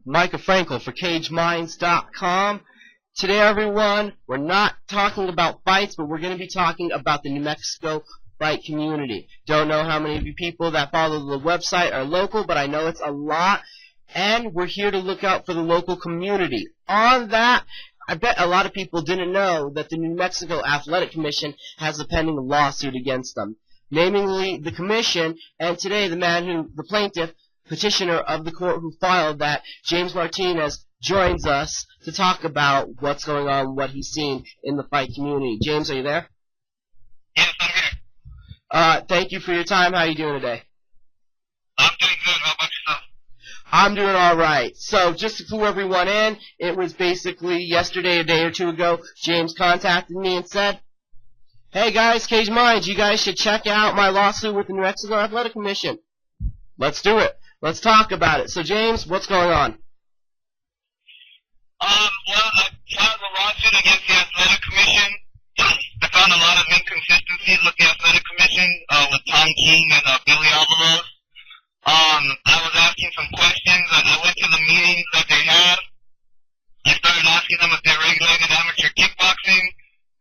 Micah Frankel for CageMinds.com. Today, everyone, we're not talking about fights, but we're going to be talking about the New Mexico fight community. Don't know how many of you people that follow the website are local, but I know it's a lot, and we're here to look out for the local community. On that, I bet a lot of people didn't know that the New Mexico Athletic Commission has a pending lawsuit against them, namely the commission, and today the plaintiff, petitioner of the court who filed that, James Martinez, joins us to talk about what's going on, what he's seen in the fight community. James, are you there? Yes, I'm here. Thank you for your time. How are you doing today? I'm doing good. How about yourself? I'm doing all right. So just to clue everyone in, it was basically yesterday, a day or two ago, James contacted me and said, "Hey guys, Cage Minds, you guys should check out my lawsuit with the New Mexico Athletic Commission." Let's do it. Let's talk about it. So James, what's going on? Well, I filed a lawsuit against the Athletic Commission. I found a lot of inconsistencies with the Athletic Commission, with Tom King and Billy Avalos. I was asking some questions. I went to the meetings that they had. I started asking them if they regulated amateur kickboxing,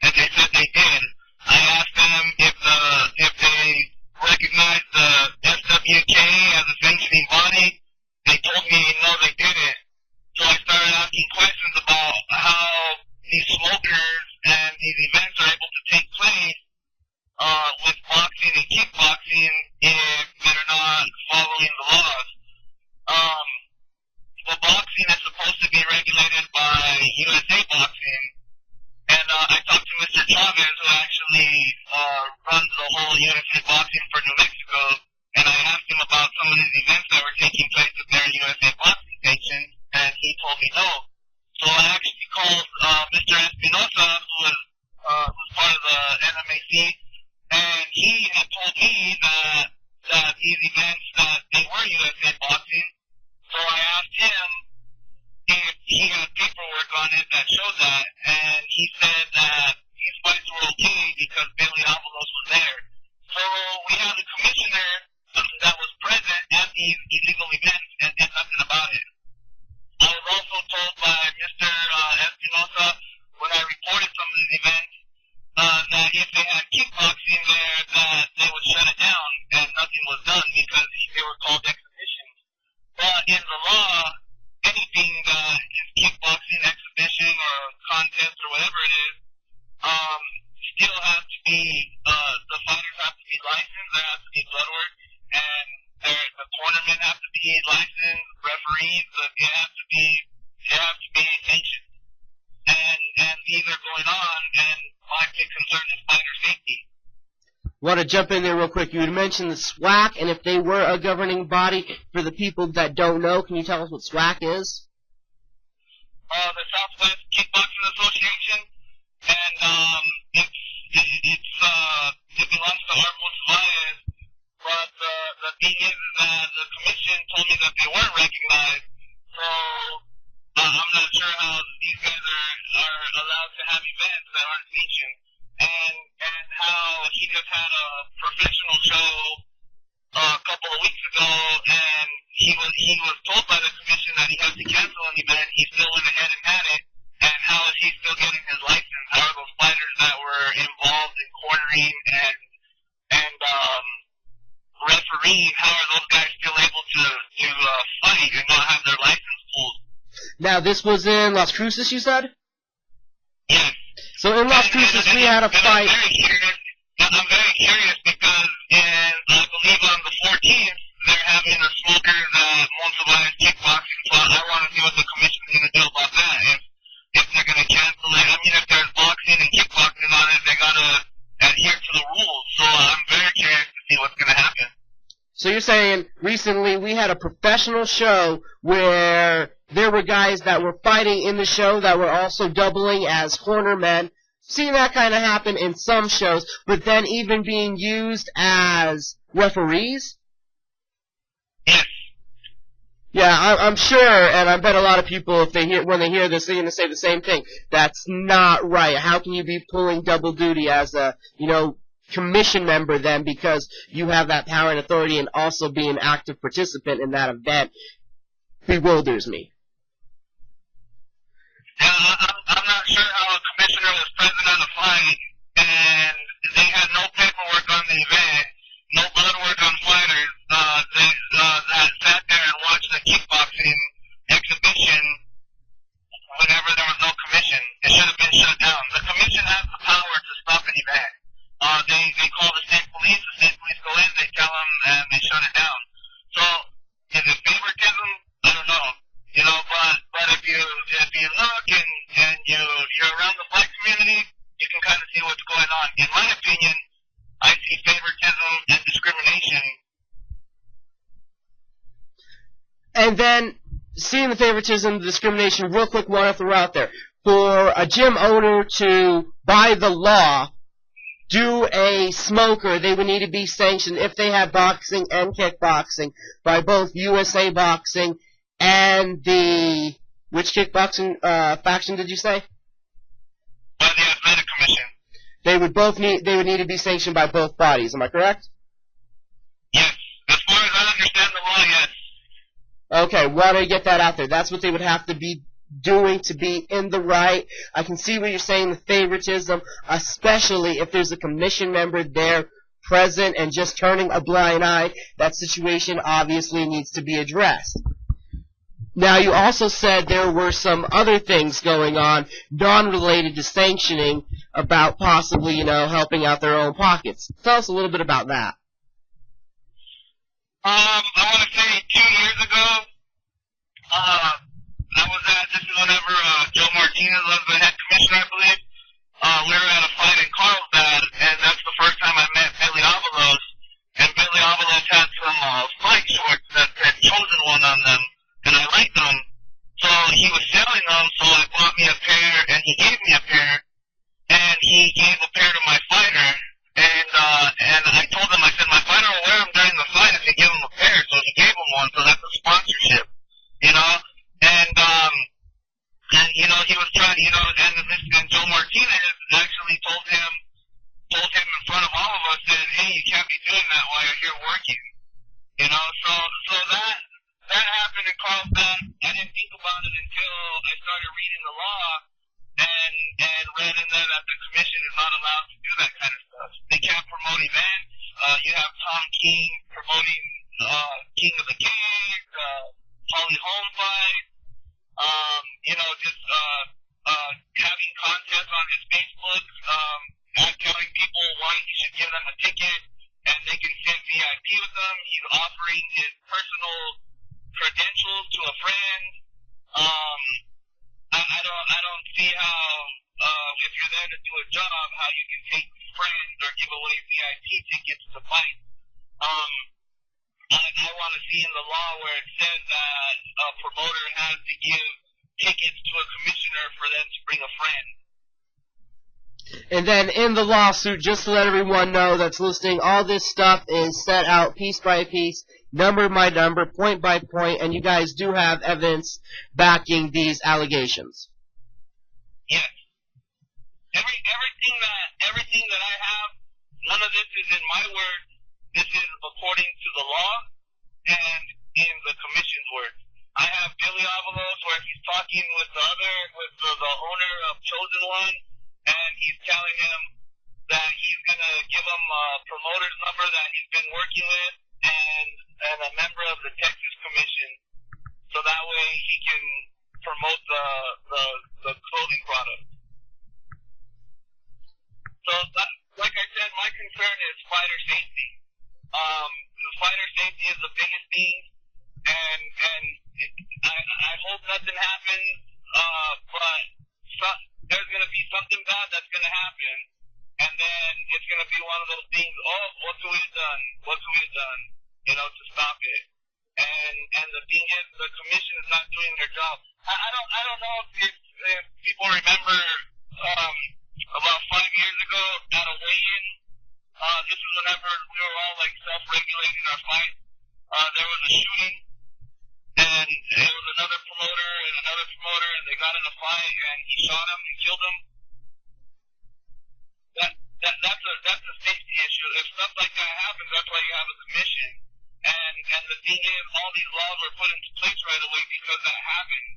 and they said they did. I asked them if they recognized the SWK as a sanctioning body. They told me no, they didn't. So I started asking questions about how these smokers and these events are able to take place with boxing and kickboxing if they're not following the laws. The boxing is supposed to be regulated by USA Boxing, and I talked to Mr. Chavez, who actually runs the whole USA Boxing for New Mexico, and I asked him about some of these events that were taking place with their USA Boxing sanctions, and he told me no. So I actually called Mr. Espinosa, who's part of the NMAC, and he had told me that these events, that they were USA Boxing. So I asked him if he had paperwork on it that showed that, and he said that these fights were okay because Billy Avalos was there. So we had a commissioner that was present at these illegal events and did nothing about it. I was also told by Mr. Espinosa, when I reported some of these events, that if they had kickboxing there, that they would shut it down, and nothing was done because they were called exhibitions. But in the law, anything that is kickboxing, exhibition, or contest, or whatever it is, still has to be, the fighters have to be licensed, there has to be blood work, and the cornermen have to be licensed, referees, they have to be sanctioned. And these are going on, and my big concern is fighter safety. Want to jump in there real quick. You had mentioned the SWAC, and if they were a governing body, for the people that don't know, can you tell us what SWAC is? The Southwest Kickboxing Association, and it belongs to Armos Valles, but the thing is that the commission told me that they weren't recognized, so I'm not sure how these guys are allowed to have events that aren't sanctioned, and how he just had a professional show a couple of weeks ago, and he was told by the commission that he had to cancel an event. He still went ahead and had it, and how is he still getting his license? How are those fighters that were involved in cornering and refereeing, how are those guys still able to fight and not have their license pulled? Now, this was in Las Cruces, you said? Yes. So in Las Cruces, we had a fight. I'm very curious because I believe on the 14th, they're having a smokers Montevideo kickboxing, so I want to see what the commission's going to do about that. If they're going to cancel it. I mean, if there's boxing and kickboxing on it, they got to adhere to the rules. So I'm very curious to see what's going to happen. So you're saying recently we had a professional show where there were guys that were fighting in the show that were also doubling as cornermen. Seen that kind of happen in some shows, but then even being used as referees? Yes. Yeah, I'm sure, and I bet a lot of people, when they hear this, they're going to say the same thing. That's not right. How can you be pulling double duty as a, commission member then, because you have that power and authority and also be an active participant in that event? Bewilders me. Yeah, I'm not sure how a commissioner was present at a fight, and they had no paperwork on the event, no blood work on fighters, that sat there and watched the kickboxing exhibition whenever there was no commission. It should have been shut down. The commission has the power to stop an event. They call the state police go in, they tell them, and they shut it down. So, is it favoritism? I don't know. You know, but if you look and you're around the black community, you can kind of see what's going on. In my opinion, I see favoritism and discrimination. And then, seeing the favoritism, the discrimination, real quick, one I throw out there. For a gym owner to, by the law, do a smoker, they would need to be sanctioned if they have boxing and kickboxing by both USA Boxing and the, which kickboxing faction did you say? By the Athletic Commission. They would need to be sanctioned by both bodies, am I correct? Yes. As far as I understand the law, yes. Okay, why don't you get that out there? That's what they would have to be doing to be in the right. I can see what you're saying, the favoritism, especially if there's a commission member there present and just turning a blind eye. That situation obviously needs to be addressed. Now, you also said there were some other things going on, non-related to sanctioning, about possibly, helping out their own pockets. Tell us a little bit about that. I want to say 2 years ago, this is whenever Joe Martinez was the head commissioner, I believe. We were at a fight in Carlsbad, and that's the first time I met Billy Avalos. And Billy Avalos had some fight shorts that said Chosen One on them, and I liked them. So he was selling them, so I bought me a pair, and he gave me a pair, and he gave a pair to my fighter. And I told him, I said, my fighter will wear them during the fight if you give him a pair. So he gave him one, so that's a sponsorship, And he was trying, and Joe Martinez actually told him in front of all of us that, hey, you can't be doing that while you're here working. So that happened in Carlsbad. I didn't think about it until I started reading the law and read in there that the commission is not allowed to do that kind of stuff. They can't promote events. You have Tom King promoting King of the Cage, Holly Holm fight, having contests on his Facebook, telling people why you should give them a ticket, and they can sit VIP with them. He's offering his personal credentials to a friend. I don't see how, if you're there to do a job, how you can take friends or give away VIP tickets to fight. I want to see in the law where it says that a promoter has to give tickets to a commissioner for them to bring a friend. And then in the lawsuit, just to let everyone know that's listening, all this stuff is set out piece by piece, number by number, point by point, and you guys do have evidence backing these allegations. Yes. Everything that I have, none of this is in my words. This is according to the law and in the commission's words. I have Billy Avalos where he's talking with the owner of Chosen One, and he's telling him that he's going to give him a promoter's number that he's been working with and a member of the Texas Commission, so that way he can promote the clothing product. So, like I said, my concern is fighter safety. The fighter safety is the biggest thing, and I hope nothing happens, but there's going to be something bad that's going to happen, and then it's going to be one of those things, what can we have done? What can we have done, to stop it? And the thing is, the commission is not doing their job. I don't know if people remember, about 5 years ago at a weigh-in, this is whenever we were all self-regulating our fight. There was a shooting, and it was another promoter, and they got in a fight, and he shot him and killed him. That's a safety issue. If stuff like that happens, that's why you have a commission. And the thing is, all these laws were put into place right away because that happened.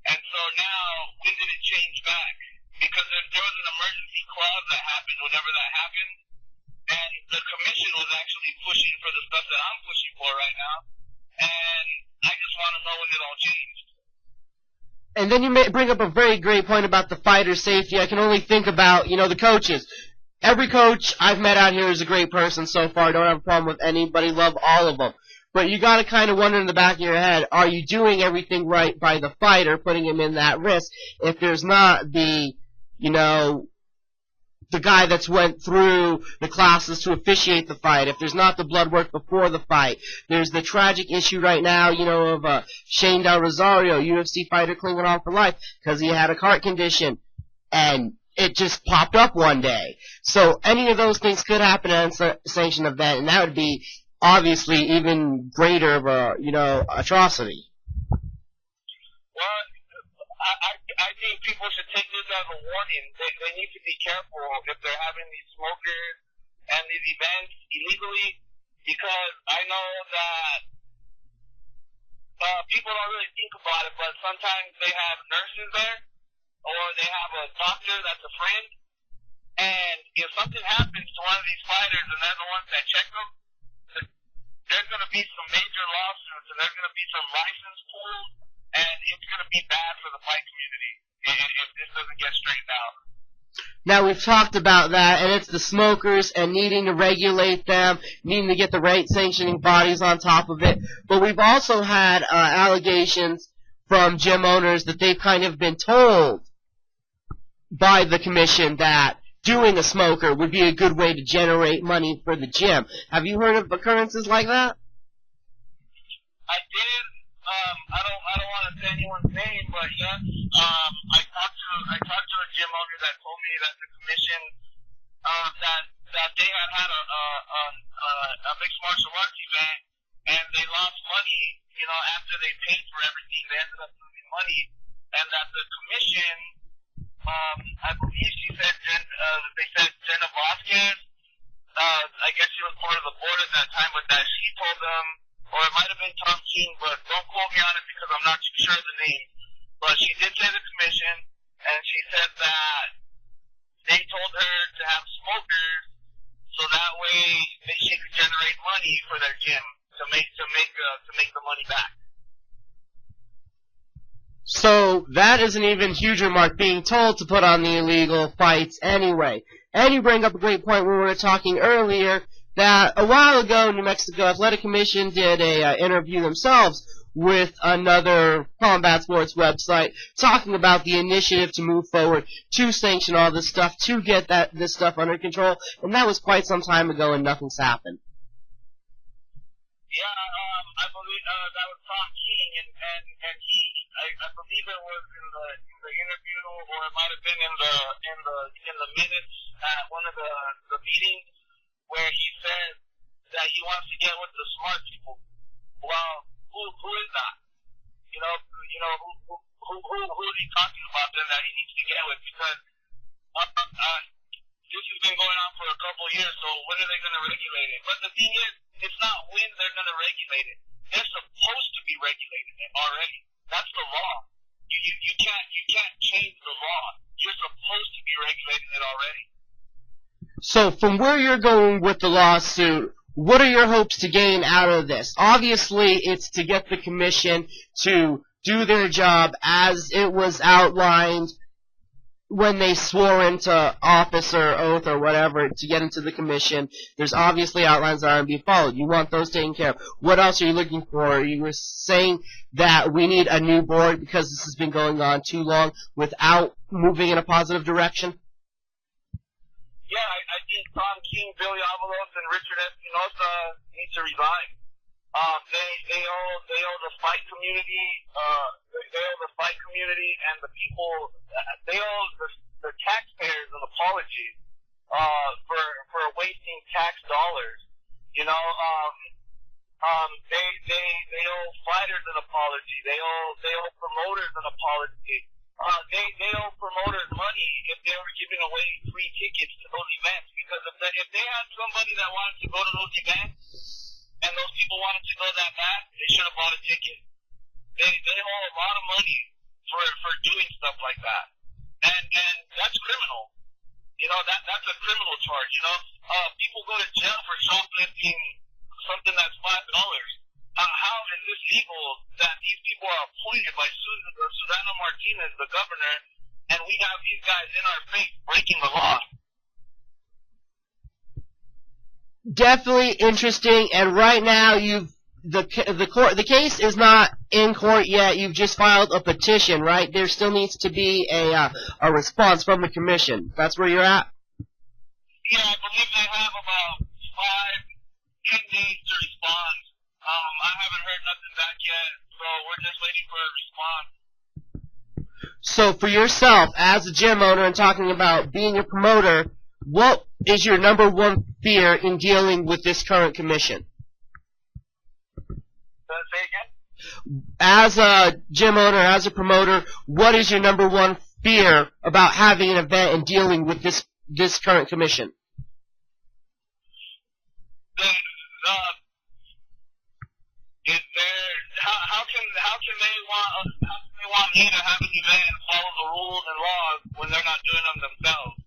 And so now, when did it change back? Because there was an emergency clause that happened whenever that happened, and the commission was actually pushing for the stuff that I'm pushing for right now, and I just want to know when it all changed. And then you bring up a very great point about the fighter safety. I can only think about, the coaches. Every coach I've met out here is a great person so far. Don't have a problem with anybody. Love all of them. But you got to kind of wonder in the back of your head, are you doing everything right by the fighter, putting him in that risk, if there's not the guy that's went through the classes to officiate the fight, if there's not the blood work before the fight. There's the tragic issue right now, of Shane Del Rosario, UFC fighter clinging on for life because he had a heart condition, and it just popped up one day. So any of those things could happen at an unsanctioned event, and that would be obviously even greater of a, atrocity. Well, I think people should take this as a warning. They need to be careful if they're having these smokers and these events illegally, because I know that people don't really think about it, but sometimes they have nurses there, or they have a doctor that's a friend, and if something happens to one of these fighters and they're the ones that check them, there's going to be some major lawsuits, and there's going to be some license pulled, and it's going to be bad for the fight community if this doesn't get straightened out. Now, we've talked about that, and it's the smokers and needing to regulate them, needing to get the right sanctioning bodies on top of it. But we've also had allegations from gym owners that they've kind of been told by the commission that doing a smoker would be a good way to generate money for the gym. Have you heard of occurrences like that? I did. I don't want to say anyone's name, but yes, I talked to a gym owner that told me that the commission that they had a mixed martial arts event, and they lost money. After they paid for everything, they ended up losing money, and that the commission, I believe they said Jenna Vasquez. I guess she was part of the board at that time, but that she told them, or it might have been Tom King, but don't quote me on it because I'm not too sure of the name. But she did say the commission, and she said that they told her to have smokers so that way she could generate money for their gym to make the money back. So that is an even huger mark, being told to put on the illegal fights anyway. And you bring up a great point when we were talking earlier that a while ago, New Mexico Athletic Commission did a interview themselves with another combat sports website talking about the initiative to move forward, to sanction all this stuff, to get this stuff under control, and that was quite some time ago and nothing's happened. Yeah, I believe that was Tom King, and he, I believe it was in the interview, or it might have been in the minutes at one of the meetings, where he said that he wants to get with the smart people. Well, who is that? Who is he talking about then that he needs to get with? Because this has been going on for a couple of years, so when are they going to regulate it? But the thing is, it's not when they're going to regulate it. They're supposed to be regulating it already. That's the law. You can't change the law. You're supposed to be regulating it already. So from where you're going with the lawsuit, what are your hopes to gain out of this? Obviously, it's to get the commission to do their job as it was outlined when they swore into office or oath or whatever to get into the commission. There's obviously outlines that are being followed. You want those taken care of. What else are you looking for? You were saying that we need a new board because this has been going on too long without moving in a positive direction? Yeah, I think Tom King, Billy Avalos, and Richard Espinosa need to resign. They owe the fight community, and the people. They owe the taxpayers an apology for wasting tax dollars. They owe fighters an apology. They owe promoters an apology. They owe promoters money if they were giving away free tickets to those events, because if they had somebody that wanted to go to those events and those people wanted to go that bad, they should have bought a ticket. They owe a lot of money for doing stuff like that. And that's criminal. You know, that's a criminal charge, you know. People go to jail for shoplifting something that's $5. How is this legal that these people are appointed by Susana Martinez, the governor, and we have these guys in our face breaking the law? Definitely interesting, and right now the case is not in court yet. You've just filed a petition, right? There still needs to be a response from the commission. That's where you're at? Yeah, I believe they have about 10 days to respond. I haven't heard nothing back yet, so we're just waiting for a response. So for yourself, as a gym owner and talking about being a promoter, what is your number one fear in dealing with this current commission? Say again? As a gym owner, as a promoter, what is your number one fear about having an event and dealing with this current commission? How can they want me to have an event and follow the rules and laws when they're not doing them themselves?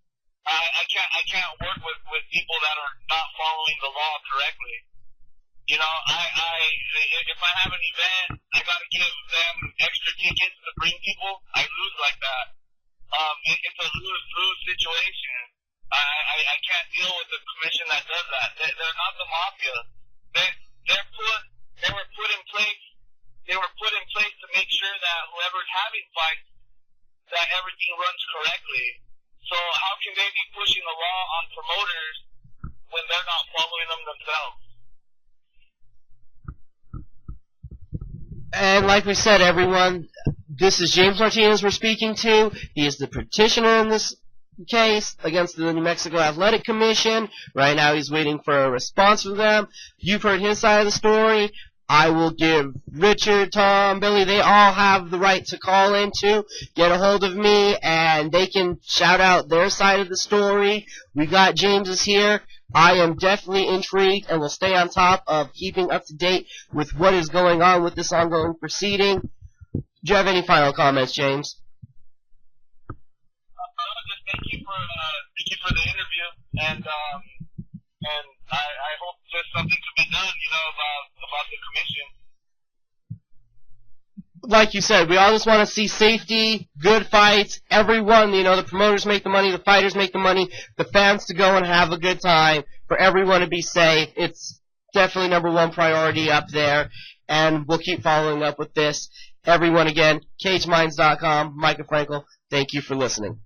I can't work with people that are not following the law correctly. You know, if I have an event, I gotta give them extra tickets to bring people. I lose like that. It's a lose-lose situation. I can't deal with the commission that does that. They're not the mafia. They were put in place. They were put in place to make sure that whoever's having fights, that everything runs correctly. So how can they be pushing the law on promoters when they're not following them themselves? And like we said, everyone, this is James Martinez we're speaking to. He is the petitioner in this case against the New Mexico Athletic Commission. Right now he's waiting for a response from them. You've heard his side of the story. I will give Richard, Tom, Billy, they all have the right to call in too, get a hold of me, and they can shout out their side of the story. We got James's here. I am definitely intrigued and will stay on top of keeping up to date with what is going on with this ongoing proceeding. Do you have any final comments, James? Just thank you for the interview, and I hope there's something to be done, you know, about the commission. Like you said, we all just want to see safety, good fights, everyone, you know, the promoters make the money, the fighters make the money, the fans to go and have a good time, for everyone to be safe. It's definitely number one priority up there, and we'll keep following up with this. Everyone, again, cageminds.com, Micah Frankel, thank you for listening.